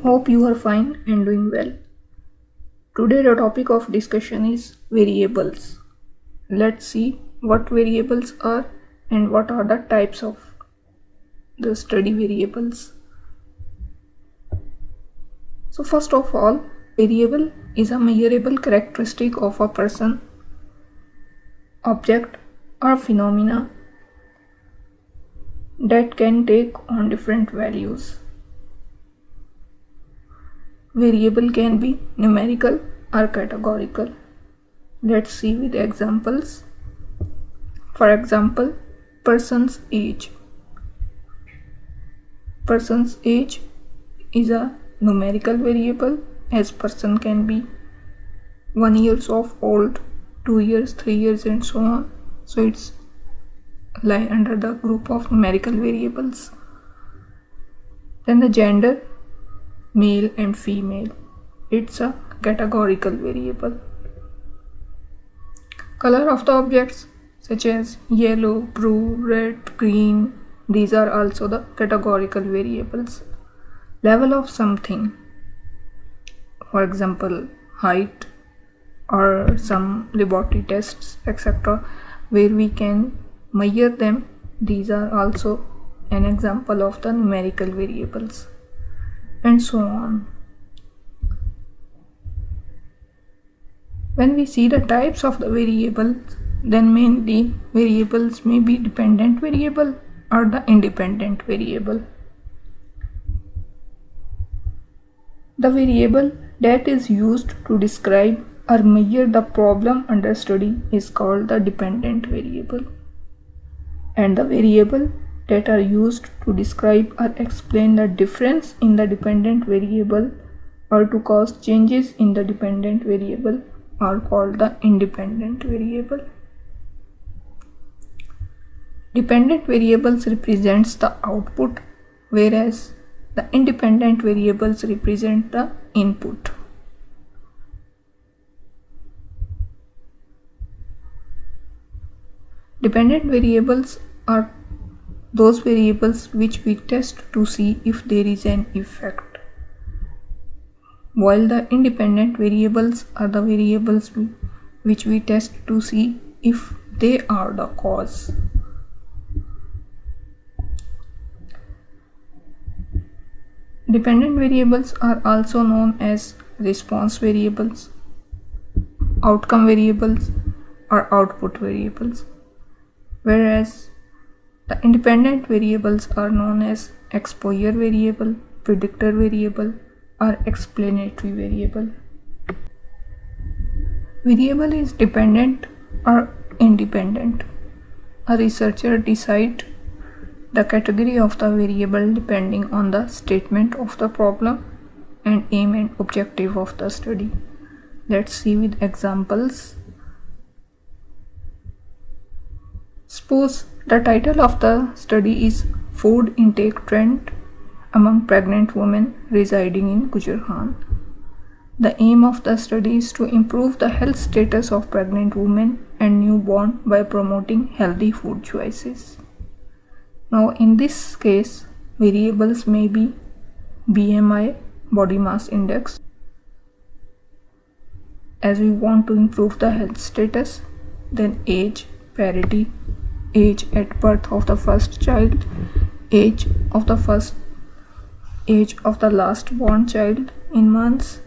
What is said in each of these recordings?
Hope you are fine and doing well. Today the topic of discussion is variables. Let's see what variables are and what are the types of the study variables. So first of all, variable is a measurable characteristic of a person, object or phenomena that can take on different values. Variable can be numerical or categorical. Let's see with examples. For example, person's age. Person's age is a numerical variable as person can be 1 year of old, 2 years, 3 years and so on. So it's lie under the group of numerical variables. Then the gender, male and female, it's a categorical variable. Color of the objects such as yellow, blue, red, green, these are also the categorical variables. Level of something, for example height or some laboratory tests etc., where we can measure them, these are also an example of the numerical variables, and so on. When we see the types of the variables, then mainly variables may be dependent variable or the independent variable. The variable that is used to describe or measure the problem under study is called the dependent variable, and the variable that are used to describe or explain the difference in the dependent variable or to cause changes in the dependent variable are called the independent variable. Dependent variables represents the output, whereas the independent variables represent the input. Dependent variables are those variables which we test to see if there is an effect, while the independent variables are the variables which we test to see if they are the cause. Dependent variables are also known as response variables, outcome variables, or output variables, whereas the independent variables are known as exposure variable, predictor variable, or explanatory variable. Variable is dependent or independent. A researcher decides the category of the variable depending on the statement of the problem and aim and objective of the study. Let's see with examples. Suppose the title of the study is Food Intake Trend among Pregnant Women Residing in Gujarat. The aim of the study is to improve the health status of pregnant women and newborn by promoting healthy food choices. Now in this case, variables may be BMI, body mass index, as we want to improve the health status, then age, parity, age at birth of the first child, age of the last born child in months,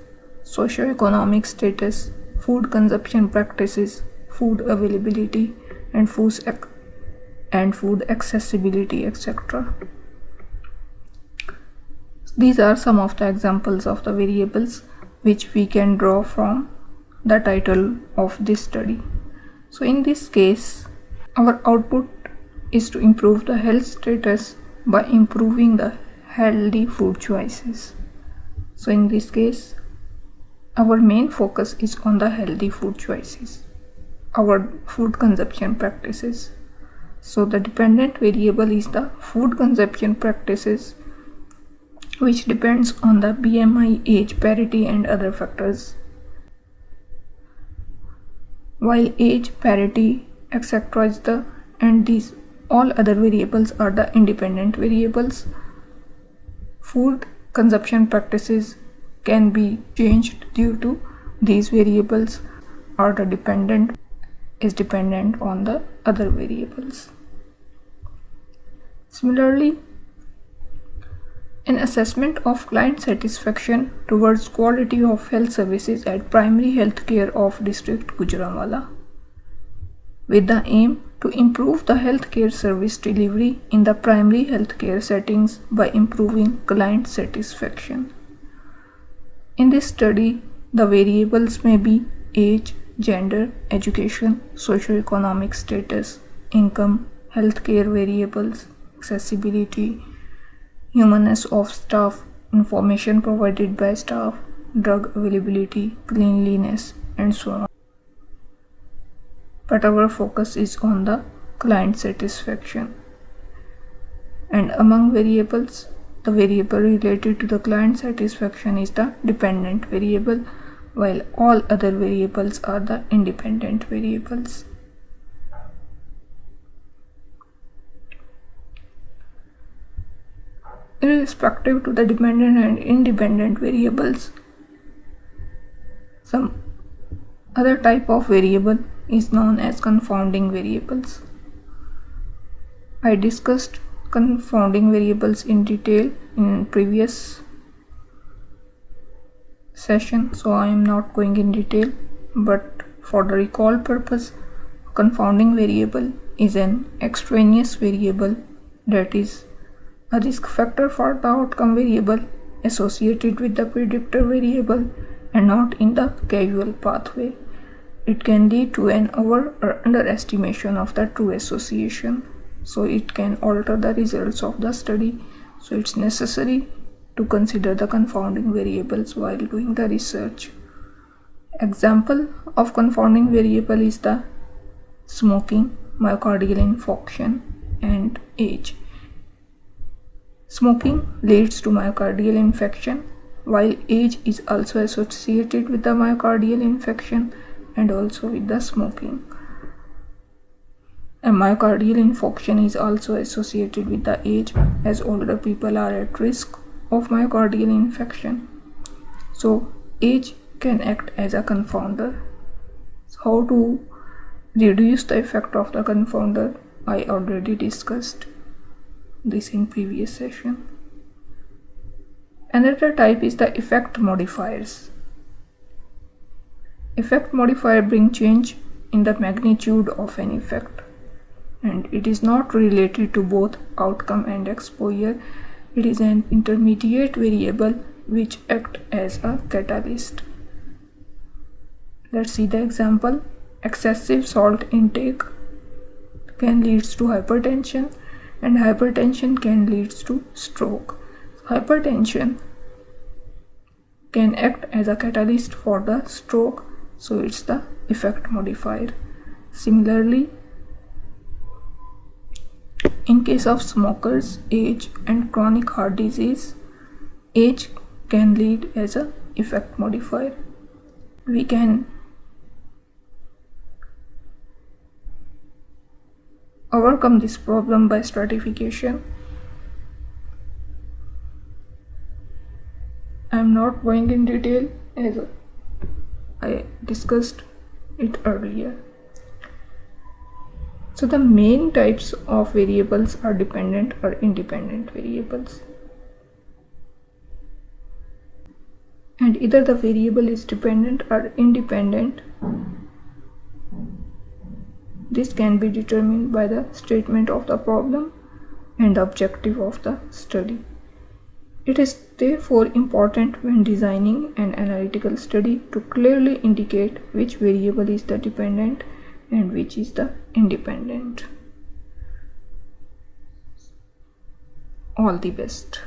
socioeconomic status, food consumption practices, food availability, and food accessibility, etc. These are some of the examples of the variables which we can draw from the title of this study. So in this case, our output is to improve the health status by improving the healthy food choices. So in this case, our main focus is on the healthy food choices, our food consumption practices. So the dependent variable is the food consumption practices, which depends on the BMI, age, parity and other factors, while age, parity, etc. is and these all other variables are the independent variables. Food consumption practices can be changed due to these variables, or the dependent is dependent on the other variables. Similarly, an assessment of client satisfaction towards quality of health services at Primary Health Care of District Gujranwala, with the aim to improve the healthcare service delivery in the primary healthcare settings by improving client satisfaction. In this study, the variables may be age, gender, education, socioeconomic status, income, healthcare variables, accessibility, humanness of staff, information provided by staff, drug availability, cleanliness, and so on. But our focus is on the client satisfaction. And among variables, the variable related to the client satisfaction is the dependent variable, while all other variables are the independent variables. Irrespective to the dependent and independent variables, some other type of variable is known as confounding variables. I discussed confounding variables in detail in previous session, so I am not going in detail, but for the recall purpose, confounding variable is an extraneous variable that is a risk factor for the outcome variable associated with the predictor variable and not in the causal pathway. It can lead to an over or underestimation of the true association, so it can alter the results of the study. So it's necessary to consider the confounding variables while doing the research. Example of confounding variable is the smoking, myocardial infarction, and age. Smoking leads to myocardial infection, while age is also associated with the myocardial infection and also with the smoking. A myocardial infarction is also associated with the age, as older people are at risk of myocardial infection. So age can act as a confounder. So how to reduce the effect of the confounder, I already discussed this in previous session. Another type is the effect modifiers. Effect modifier bring change in the magnitude of an effect, and it is not related to both outcome and exposure. It is an intermediate variable which acts as a catalyst. Let's see the example. Excessive salt intake can lead to hypertension, and hypertension can lead to stroke. Hypertension can act as a catalyst for the stroke, so it's the effect modifier. Similarly, in case of smokers, age, and chronic heart disease, age can lead as a effect modifier. We can overcome this problem by stratification. I am not going in detail as I discussed it earlier. So the main types of variables are dependent or independent variables. And either the variable is dependent or independent. This can be determined by the statement of the problem and the objective of the study. It is therefore important when designing an analytical study to clearly indicate which variable is the dependent and which is the independent. All the best.